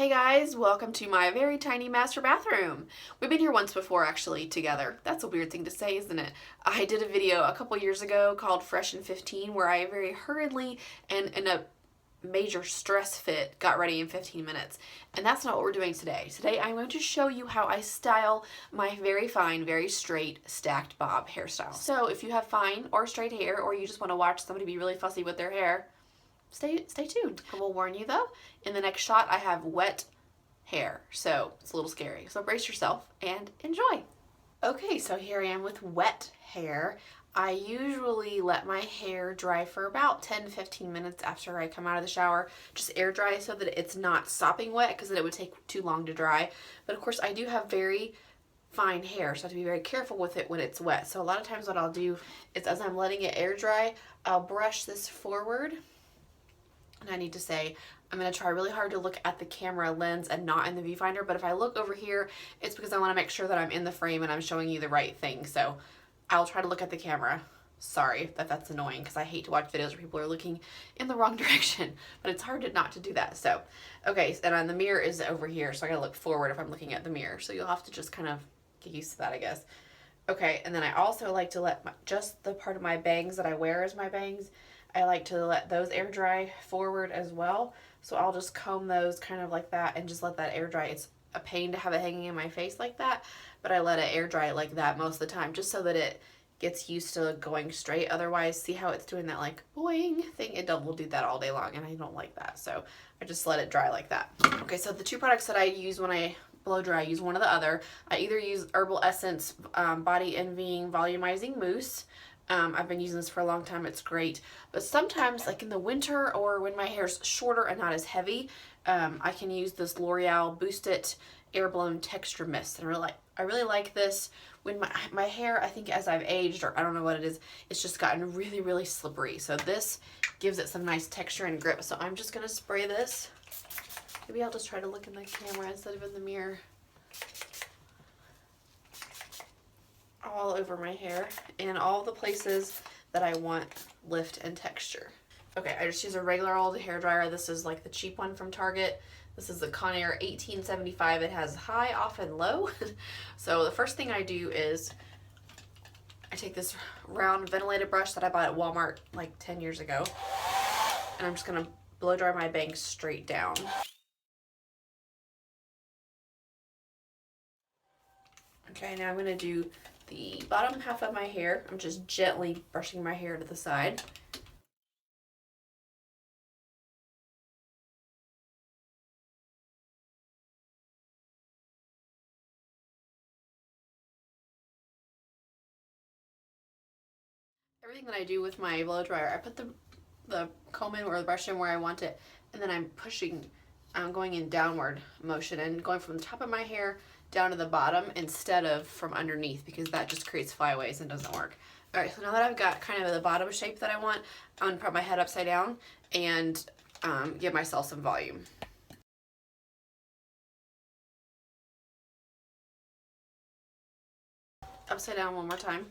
Hey guys, welcome to my very tiny master bathroom. We've been here once before actually together. That's a weird thing to say, isn't it? I did a video a couple years ago called Fresh in 15 where I very hurriedly and in a major stress fit got ready in 15 minutes. And that's not what we're doing today. Today I'm going to show you how I style my very fine, very straight stacked bob hairstyle. So if you have fine or straight hair or you just want to watch somebody be really fussy with their hair, stay tuned. I will warn you though, in the next shot I have wet hair, so it's a little scary. So brace yourself and enjoy. Okay, so here I am with wet hair. I usually let my hair dry for about 10-15 minutes after I come out of the shower. Just air dry so that it's not sopping wet because then it would take too long to dry. But of course I do have very fine hair, so I have to be very careful with it when it's wet. So a lot of times what I'll do is as I'm letting it air dry, I'll brush this forward. And I need to say, I'm going to try really hard to look at the camera lens and not in the viewfinder, but if I look over here, it's because I want to make sure that I'm in the frame and I'm showing you the right thing. So I'll try to look at the camera. Sorry if that's annoying because I hate to watch videos where people are looking in the wrong direction, but it's hard not to do that. So, okay, and the mirror is over here, so I gotta look forward if I'm looking at the mirror. So you'll have to just kind of get used to that, I guess. Okay, and then I also like to let just the part of my bangs that I wear as my bangs, I like to let those air dry forward as well. So I'll just comb those kind of like that and just let that air dry. It's a pain to have it hanging in my face like that, but I let it air dry like that most of the time just so that it gets used to going straight. Otherwise, see how it's doing that like boing thing? It will do that all day long and I don't like that. So I just let it dry like that. Okay, so the two products that I use when I blow dry, I use one or the other. I either use Herbal Essence Body Envying Volumizing Mousse. I've been using this for a long time. It's great. But sometimes, like in the winter or when my hair's shorter and not as heavy, I can use this L'Oreal Boost It Air Blown Texture Mist. And I really like this. When my hair, I think as I've aged, or I don't know what it is, it's just gotten really, really slippery. So this gives it some nice texture and grip. So I'm just going to spray this. Maybe I'll just try to look in the camera instead of in the mirror. All over my hair and all the places that I want lift and texture. Okay, I just use a regular old hair dryer. This is like the cheap one from Target. This is the Conair 1875. It has high, off, and low. So the first thing I do is I take this round ventilated brush that I bought at Walmart like 10 years ago, and I'm just gonna blow dry my bangs straight down. Okay, now I'm gonna do the bottom half of my hair. I'm just gently brushing my hair to the side. Everything that I do with my blow dryer, I put the comb in or the brush in where I want it, and then I'm going in downward motion and going from the top of my hair down to the bottom instead of from underneath, because that just creates flyaways and doesn't work. All right, so now that I've got kind of the bottom shape that I want, I'm gonna put my head upside down and give myself some volume. Upside down one more time.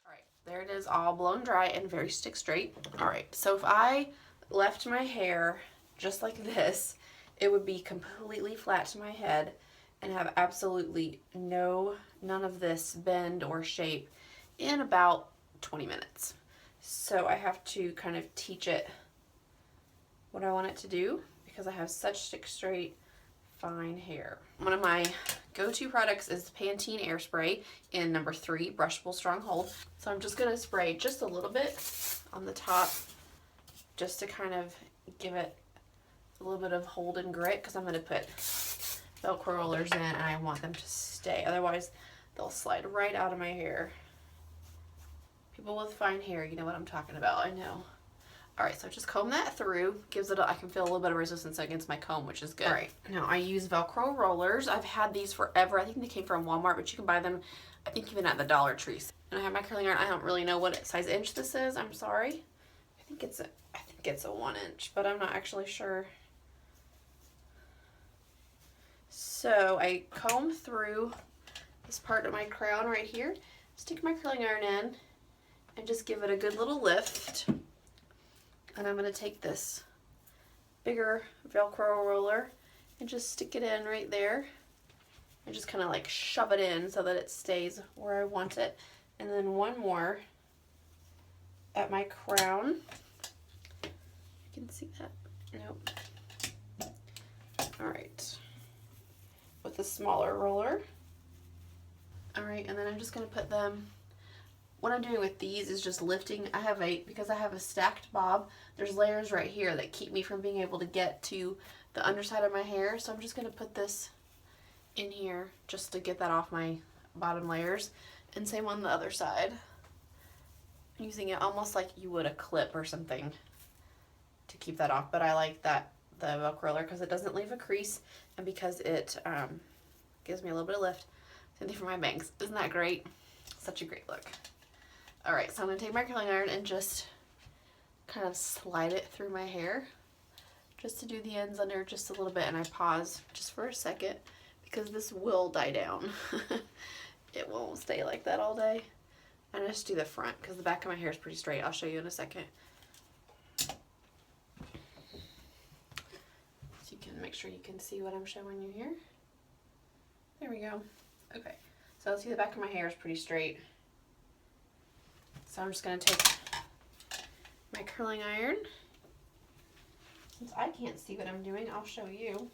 All right, there it is, all blown dry and very stick straight. All right, so if I left my hair just like this, it would be completely flat to my head and have absolutely none of this bend or shape in about 20 minutes. So I have to kind of teach it what I want it to do because I have such stick straight, fine hair. One of my go-to products is Pantene Air Spray in number 3, Brushable Strong Hold. So I'm just gonna spray just a little bit on the top just to kind of give it a little bit of hold and grit, because I'm going to put Velcro rollers in and I want them to stay. Otherwise, they'll slide right out of my hair. People with fine hair, you know what I'm talking about, I know. Alright, so just comb that through. I can feel a little bit of resistance against my comb, which is good. Alright, now I use Velcro rollers. I've had these forever. I think they came from Walmart, but you can buy them, I think, even at the Dollar Tree. And I have my curling iron. I don't really know what size inch this is. I'm sorry. I think it's a 1 inch, but I'm not actually sure. So I comb through this part of my crown right here, stick my curling iron in, and just give it a good little lift. And I'm going to take this bigger Velcro roller and just stick it in right there and just kind of like shove it in so that it stays where I want it. And then one more at my crown. You can see that? Nope. All right. With a smaller roller. All right, and then I'm just gonna put them, what I'm doing with these is just lifting. Because I have a stacked bob, there's layers right here that keep me from being able to get to the underside of my hair. So I'm just gonna put this in here just to get that off my bottom layers. And same on the other side. Using it almost like you would a clip or something to keep that off. But I like that, the Velcro roller, because it doesn't leave a crease and because it gives me a little bit of lift. Same thing for my bangs. Isn't that great? Such a great look. All right, so I'm gonna take my curling iron and just kind of slide it through my hair just to do the ends under just a little bit, and I pause just for a second because this will die down. It won't stay like that all day. And I just do the front because the back of my hair is pretty straight. I'll show you in a second. So you can make sure you can see what I'm showing you here. There we go. Okay, so let's see, the back of my hair is pretty straight. So I'm just going to take my curling iron. Since I can't see what I'm doing, I'll show you.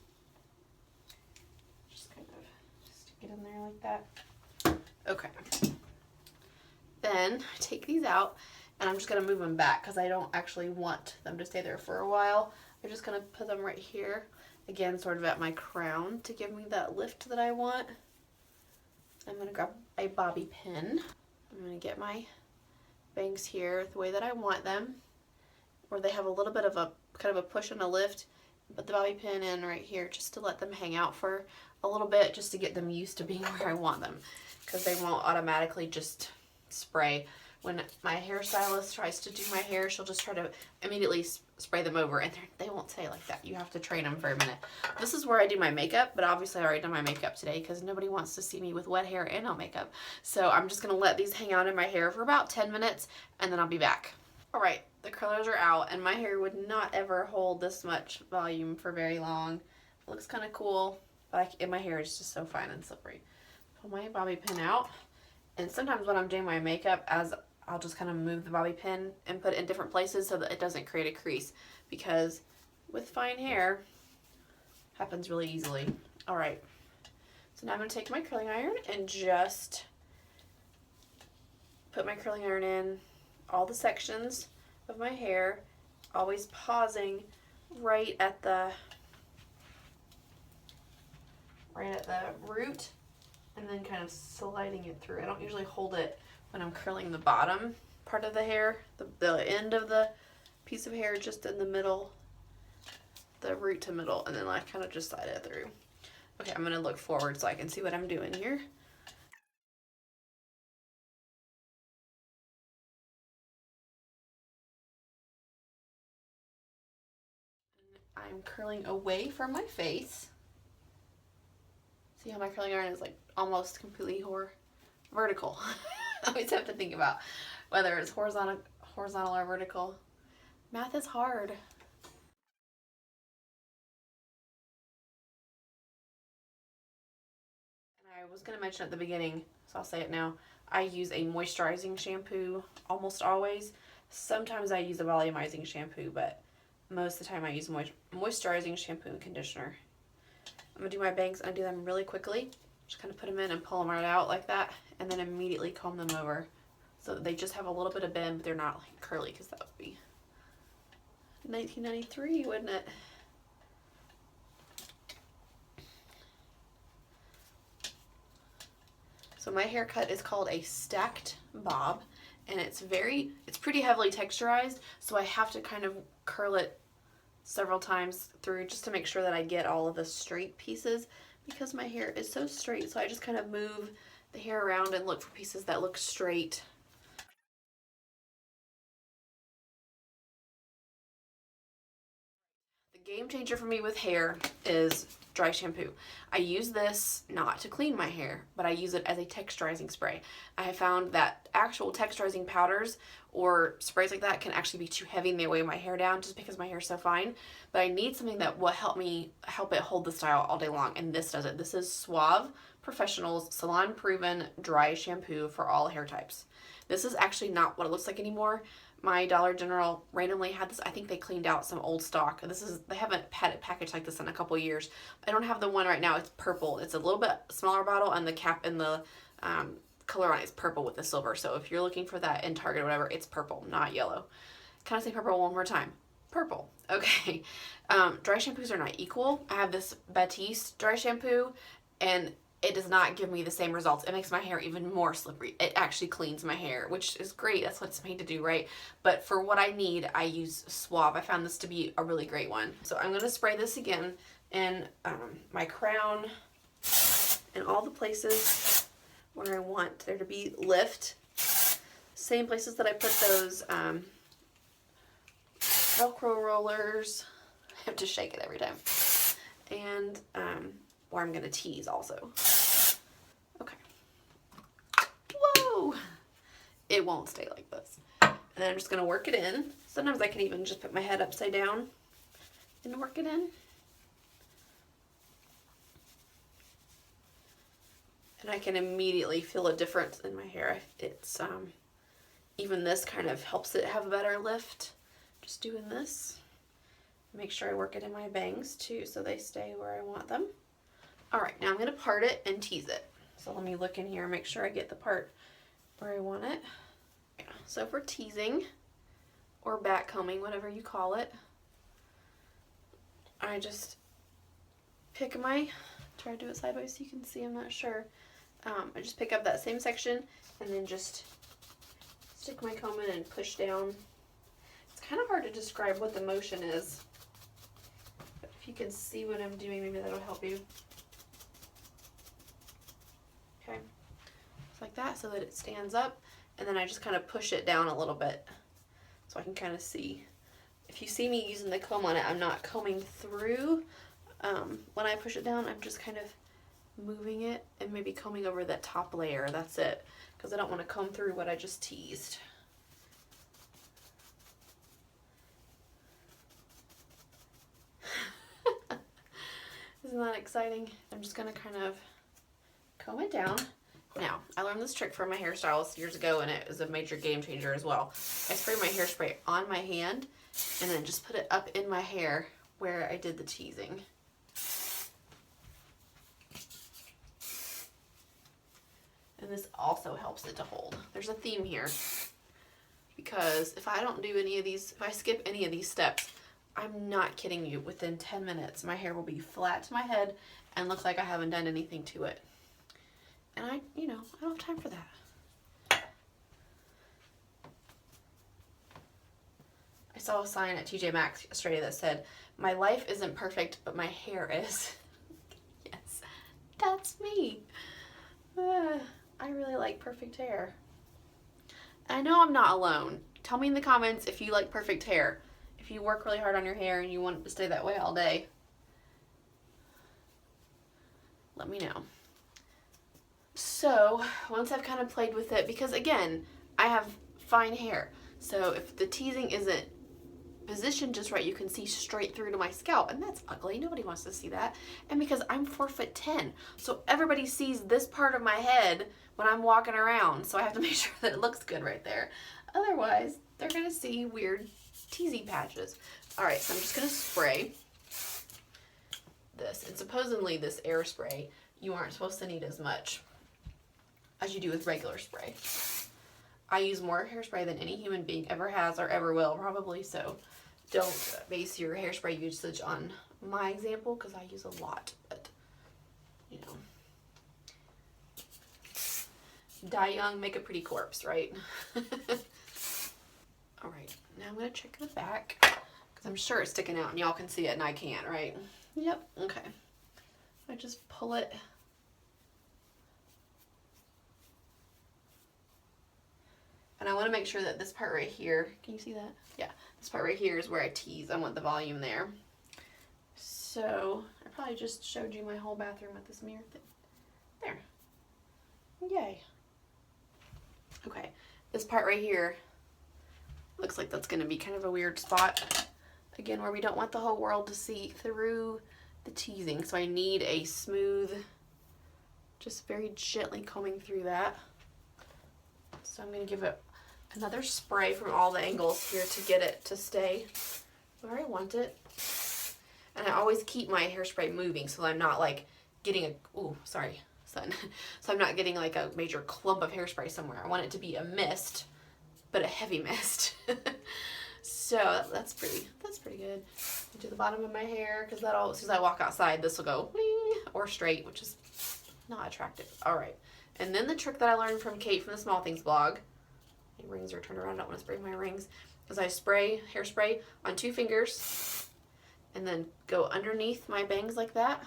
Just kind of stick it in there like that. Okay. Then I take these out and I'm just going to move them back because I don't actually want them to stay there for a while. I'm just going to put them right here. Again, sort of at my crown to give me that lift that I want. I'm going to grab a bobby pin. I'm going to get my bangs here the way that I want them, where they have a little bit of a kind of a push and a lift. Put the bobby pin in right here just to let them hang out for a little bit, just to get them used to being where I want them, because they won't automatically just spray. When my hairstylist tries to do my hair, she'll just try to immediately spray them over, and they won't stay like that. You have to train them for a minute. This is where I do my makeup, but obviously I already done my makeup today because nobody wants to see me with wet hair and no makeup. So I'm just going to let these hang out in my hair for about 10 minutes, and then I'll be back. All right, the curlers are out, and my hair would not ever hold this much volume for very long. It looks kind of cool, but my hair is just so fine and slippery. Pull my bobby pin out, and sometimes when I'm doing my makeup, I'll just kind of move the bobby pin and put it in different places so that it doesn't create a crease, because with fine hair, it happens really easily. All right, so now I'm going to take my curling iron and just put my curling iron in all the sections of my hair, always pausing right at the root, and then kind of sliding it through. I don't usually hold it when I'm curling the bottom part of the hair, the end of the piece of hair, just in the middle, the root to middle, and then I kind of just slide it through. Okay, I'm going to look forward so I can see what I'm doing here. I'm curling away from my face. See how my curling iron is like almost completely vertical. I always have to think about whether it's horizontal or vertical. Math is hard. And I was going to mention at the beginning, so I'll say it now. I use a moisturizing shampoo almost always. Sometimes I use a volumizing shampoo, but most of the time I use moisturizing shampoo and conditioner. I'm going to do my bangs, and I do them really quickly. Just kind of put them in and pull them right out like that, and then immediately comb them over so that they just have a little bit of bend, but they're not like curly, because that would be 1993, wouldn't it? So my haircut is called a stacked bob, and it's pretty heavily texturized, so I have to kind of curl it several times through just to make sure that I get all of the straight pieces, because my hair is so straight. So I just kind of move the hair around and look for pieces that look straight. The game changer for me with hair is dry shampoo. I use this not to clean my hair, but I use it as a texturizing spray. I have found that actual texturizing powders or sprays like that can actually be too heavy and they weigh my hair down just because my hair is so fine. But I need something that will help it hold the style all day long, and this does it. This is Suave Professionals Salon Proven Dry Shampoo for all hair types. This is actually not what it looks like anymore. My Dollar General randomly had this. I think they cleaned out some old stock. They haven't had it packaged like this in a couple years. I don't have the one right now. It's purple. It's a little bit smaller bottle, and the cap and the color on it is purple with the silver. So if you're looking for that in Target or whatever, it's purple, not yellow. Can I say purple one more time? Purple. Okay. Dry shampoos are not equal. I have this Batiste dry shampoo, and it does not give me the same results. It makes my hair even more slippery. It actually cleans my hair, which is great. That's what it's made to do, right? But for what I need, I use Suave. I found this to be a really great one. So I'm going to spray this again in my crown and all the places where I want there to be lift. Same places that I put those Velcro rollers. I have to shake it every time. And where I'm going to tease also. Okay. Whoa! It won't stay like this. And then I'm just going to work it in. Sometimes I can even just put my head upside down and work it in. And I can immediately feel a difference in my hair. It's even this kind of helps it have a better lift. Just doing this. Make sure I work it in my bangs too so they stay where I want them. Alright, now I'm going to part it and tease it. So let me look in here and make sure I get the part where I want it. Yeah. So for teasing or back combing, whatever you call it, I just pick try to do it sideways so you can see, I'm not sure. I just pick up that same section and then just stick my comb in and push down. It's kind of hard to describe what the motion is. But if you can see what I'm doing, maybe that'll help you. Okay, just like that so that it stands up, and then I just kind of push it down a little bit so I can kind of see. If you see me using the comb on it, I'm not combing through. When I push it down, I'm just kind of moving it and maybe combing over that top layer. That's it, because I don't want to comb through what I just teased. Isn't that exciting? I'm just going to kind of comb it down. Now, I learned this trick from my hairstylist years ago, and it was a major game changer as well. I spray my hairspray on my hand and then just put it up in my hair where I did the teasing. And this also helps it to hold. There's a theme here, because if I don't do any of these, if I skip any of these steps, I'm not kidding you, within 10 minutes my hair will be flat to my head and look like I haven't done anything to it. And I don't have time for that. I saw a sign at TJ Maxx yesterday that said, "My life isn't perfect, but my hair is." Yes, that's me. I really like perfect hair. And I know I'm not alone. Tell me in the comments if you like perfect hair. If you work really hard on your hair and you want it to stay that way all day, let me know. So once I've kind of played with it, because again, I have fine hair, so if the teasing isn't positioned just right, you can see straight through to my scalp, and that's ugly. Nobody wants to see that. And because I'm 4'10", so everybody sees this part of my head when I'm walking around, so I have to make sure that it looks good right there. Otherwise, they're gonna see weird teasy patches. All right, so I'm just gonna spray this, and supposedly this air spray, you aren't supposed to need as much as you do with regular spray. I use more hairspray than any human being ever has or ever will, probably, so don't base your hairspray usage on my example, because I use a lot, but, die young, make a pretty corpse, right? All right, now I'm going to check the back, because I'm sure it's sticking out and y'all can see it and I can't, right? Yep, okay. I just pull it. And I want to make sure that this part right here, can you see that? Yeah, this part right here is where I tease. I want the volume there. So I probably just showed you my whole bathroom with this mirror thing. There. Yay. Okay, this part right here looks like that's going to be kind of a weird spot. Again, where we don't want the whole world to see through the teasing. So I need a smooth, just very gently combing through that. So I'm going to give it another spray from all the angles here to get it to stay where I want it. And I always keep my hairspray moving so I'm not like getting a, ooh, sorry, sun. So I'm not getting like a major clump of hairspray somewhere. I want it to be a mist, but a heavy mist. So that's pretty good. To the bottom of my hair, because that'll, as soon as I walk outside, this will go bling, or straight, which is not attractive. All right. And then the trick that I learned from Kate from the Small Things blog, my rings are turned around, I don't want to spray my rings, is I spray hairspray on 2 fingers and then go underneath my bangs like that.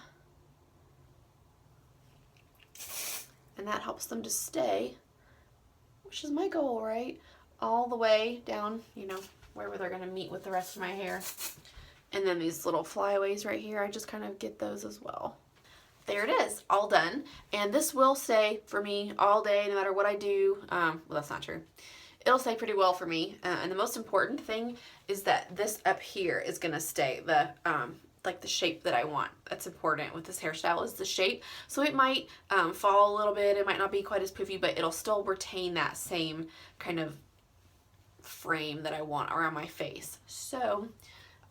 And that helps them to stay, which is my goal, right? All the way down, you know, wherever they're going to meet with the rest of my hair. And then these little flyaways right here, I just kind of get those as well. There it is, all done. And this will stay for me all day, no matter what I do. Well, that's not true. It'll stay pretty well for me. And the most important thing is that this up here is gonna stay, the like the shape that I want. That's important with this hairstyle, is the shape. So it might fall a little bit, it might not be quite as poofy, but it'll still retain that same kind of frame that I want around my face. So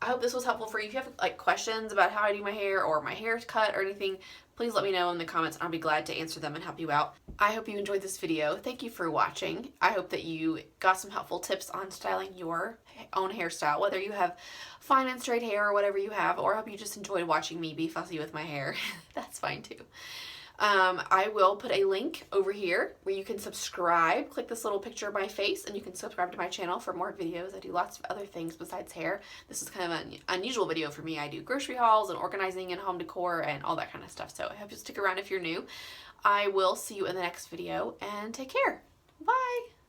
I hope this was helpful for you. If you have like questions about how I do my hair or my haircut or anything, please let me know in the comments. I'll be glad to answer them and help you out. I hope you enjoyed this video. Thank you for watching. I hope that you got some helpful tips on styling your own hairstyle, whether you have fine and straight hair or whatever you have, or I hope you just enjoyed watching me be fussy with my hair. That's fine too. I will put a link over here where you can subscribe. Click this little picture of my face and you can subscribe to my channel for more videos. I do lots of other things besides hair. This is kind of an unusual video for me. I do grocery hauls and organizing and home decor and all that kind of stuff. So I hope you stick around if you're new. I will see you in the next video and take care. Bye!